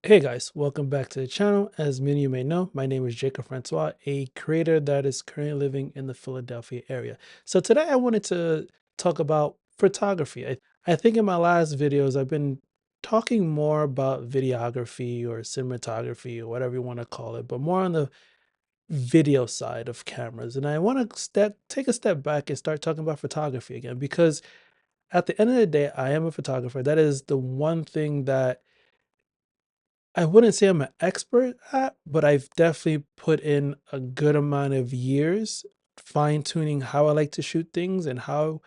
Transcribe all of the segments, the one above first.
Hey guys, welcome back to the channel. As many of you may know, my name is Jacob Francois, a creator that is currently living in the Philadelphia area. So today I wanted to talk about photography. I think in my last videos, I've been talking more about videography or cinematography or whatever you want to call it, but more on the video side of cameras. And I want to take a step back and start talking about photography again, because at the end of the day, I am a photographer. That is the one thing that I wouldn't say I'm an expert at, but I've definitely put in a good amount of years fine tuning how I like to shoot things and how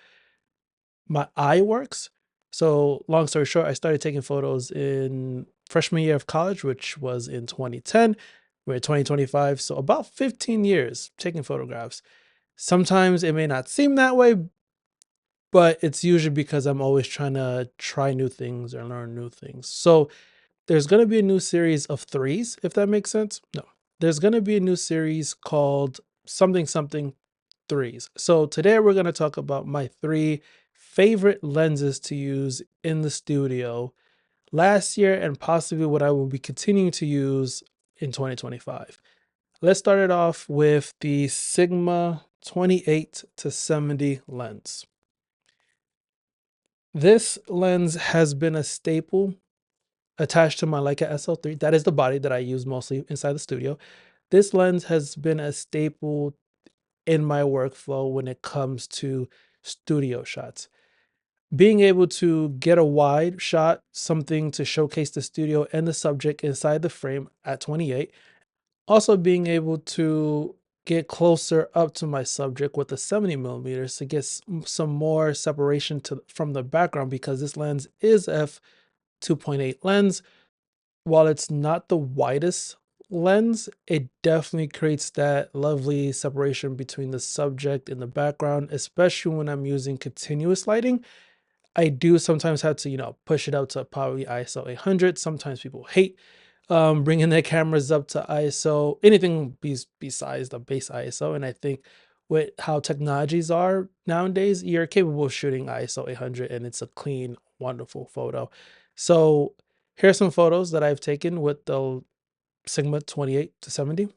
my eye works. So, long story short, I started taking photos in freshman year of college, which was in 2010. We're at 2025, so about 15 years taking photographs. Sometimes it may not seem that way, but it's usually because I'm always trying to try new things or learn new things. So, there's going to be a new series of threes, if that makes sense. No, there's going to be a new series called something something threes. So today we're going to talk about my three favorite lenses to use in the studio last year and possibly what I will be continuing to use in 2025. Let's start it off with the Sigma 28 to 70 lens. This lens has been a staple attached to my Leica SL3. That is the body that I use mostly inside the studio. This lens has been a staple in my workflow when it comes to studio shots. Being able to get a wide shot, something to showcase the studio and the subject inside the frame at 28. Also being able to get closer up to my subject with the 70 millimeters to get some more separation from the background, because this lens is f 2.8 lens. While it's not the widest lens, it definitely creates that lovely separation between the subject and the background, especially when I'm using continuous lighting. I do sometimes have to, push it out to probably ISO 800. Sometimes people hate bringing their cameras up to ISO, anything besides the base ISO. And I think with how technologies are nowadays, you're capable of shooting ISO 800 and it's a clean, wonderful photo. So here's some photos that I've taken with the Sigma 28 to 70.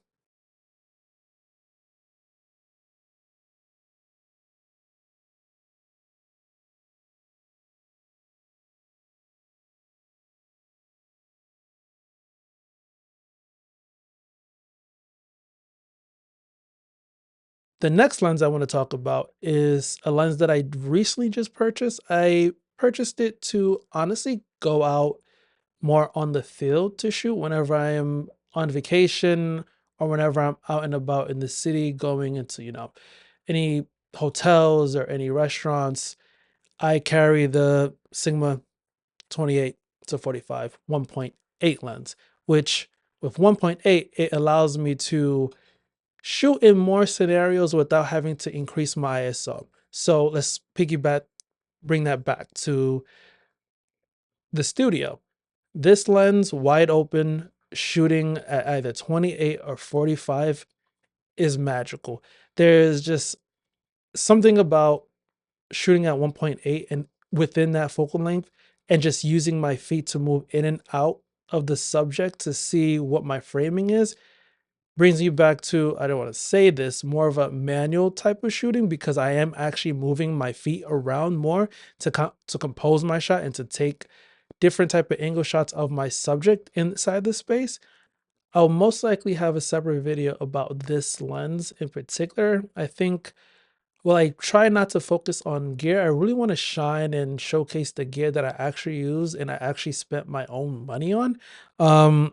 The next lens I want to talk about is a lens that I recently just purchased. I purchased it to honestly go out more on the field to shoot whenever I am on vacation or whenever I'm out and about in the city going into, any hotels or any restaurants. I carry the Sigma 28 to 45 1.8 lens, which with 1.8, it allows me to shoot in more scenarios without having to increase my ISO. So let's bring that back to the studio. This lens, wide open, shooting at either 28 or 45 is magical. There's just something about shooting at 1.8 and within that focal length and just using my feet to move in and out of the subject to see what my framing is brings you back to, I don't want to say this, more of a manual type of shooting, because I am actually moving my feet around more to compose my shot and to take different type of angle shots of my subject inside the space. I'll most likely have a separate video about this lens in particular. I think, well, I try not to focus on gear. I really want to shine and showcase the gear that I actually use and I actually spent my own money on. Um,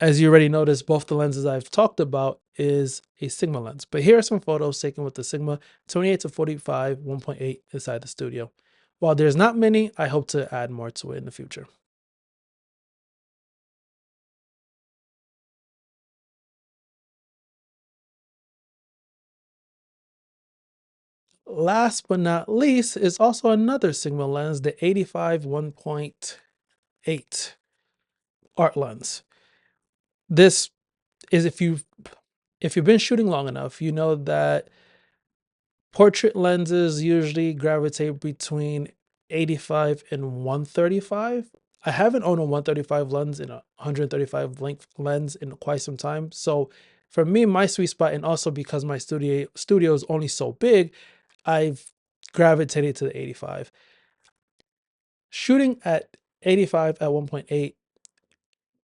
as you already noticed, both the lenses I've talked about is a Sigma lens. But here are some photos taken with the Sigma 28 to 45 1.8 inside the studio. While there's not many, I hope to add more to it in the future. Last but not least is also another Sigma lens, the 85 1.8 art lens. This is, if you've been shooting long enough, you know that portrait lenses usually gravitate between 85 and 135. I haven't owned a 135 lens and a 135 length lens in quite some time. So for me, my sweet spot, and also because my studio is only so big, I've gravitated to the 85. Shooting at 85 at 1.8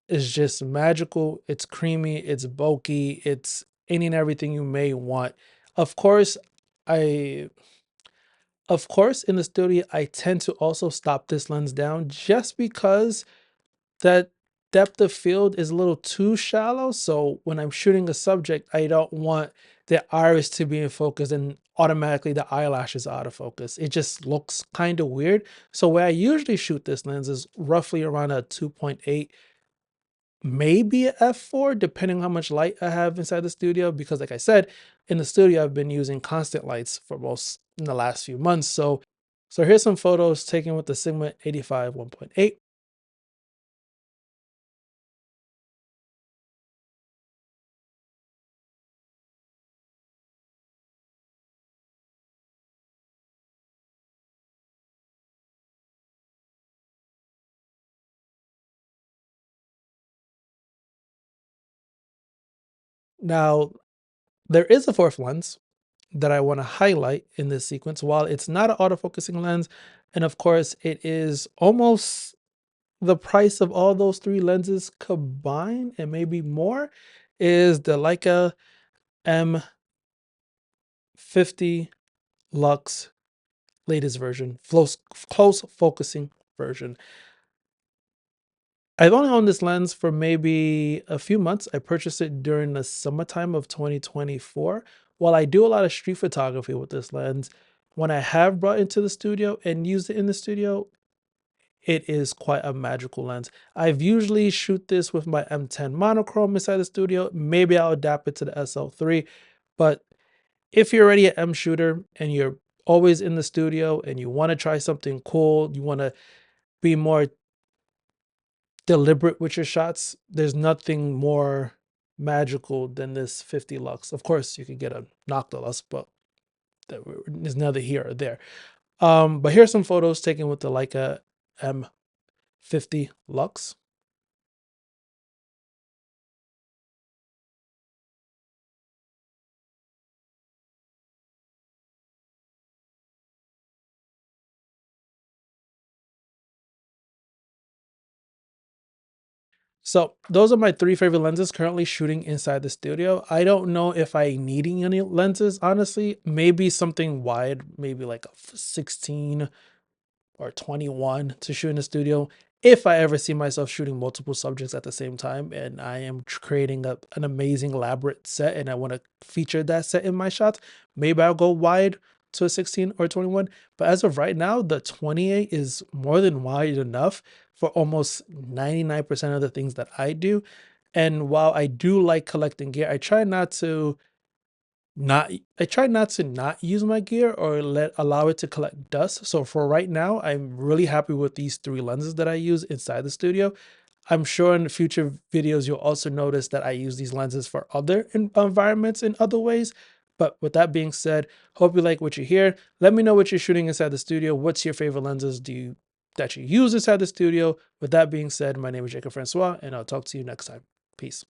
is just magical. It's creamy, it's bulky, it's any and everything you may want. Of course, I in the studio, I tend to also stop this lens down just because that depth of field is a little too shallow. So when I'm shooting a subject, I don't want the iris to be in focus and automatically the eyelashes out of focus. It just looks kind of weird. So where I usually shoot this lens is roughly around a 2.8, maybe a f4, depending on how much light I have inside the studio. Because like I said, in the studio, I've been using constant lights for most in the last few months. So here's some photos taken with the Sigma 85 1.8. Now, there is a fourth lens that I want to highlight in this sequence. While it's not an autofocusing lens, and of course it is almost the price of all those three lenses combined and maybe more, is the Leica M50 Lux latest version, close focusing version. I've only owned this lens for maybe a few months. I purchased it during the summertime of 2024. While I do a lot of street photography with this lens, when I have brought it into the studio and used it in the studio, it is quite a magical lens. I've usually shoot this with my M10 monochrome inside the studio. Maybe I'll adapt it to the SL3. But if you're already an M shooter and you're always in the studio and you want to try something cool, you want to be more deliberate with your shots, there's nothing more magical than this 50 lux. Of course, you could get a Noctilus, but that is neither here or there. But here's some photos taken with the Leica M50 Lux. So those are my three favorite lenses currently shooting inside the studio. I don't know if I needing any lenses, honestly. Maybe something wide, maybe like a 16 or 21 to shoot in the studio. If I ever see myself shooting multiple subjects at the same time and I am creating an amazing elaborate set and I want to feature that set in my shots, maybe I'll go wide to a 16 or 21. But as of right now, the 28 is more than wide enough for almost 99% of the things that I do. And while I do like collecting gear, I try not to not use my gear or allow it to collect dust. So for right now, I'm really happy with these three lenses that I use inside the studio. I'm sure in future videos, you'll also notice that I use these lenses for other environments in other ways. But with that being said, hope you like what you hear. Let me know what you're shooting inside the studio. What's your favorite lenses that you use inside the studio? With that being said, my name is Jacob Francois, and I'll talk to you next time. Peace.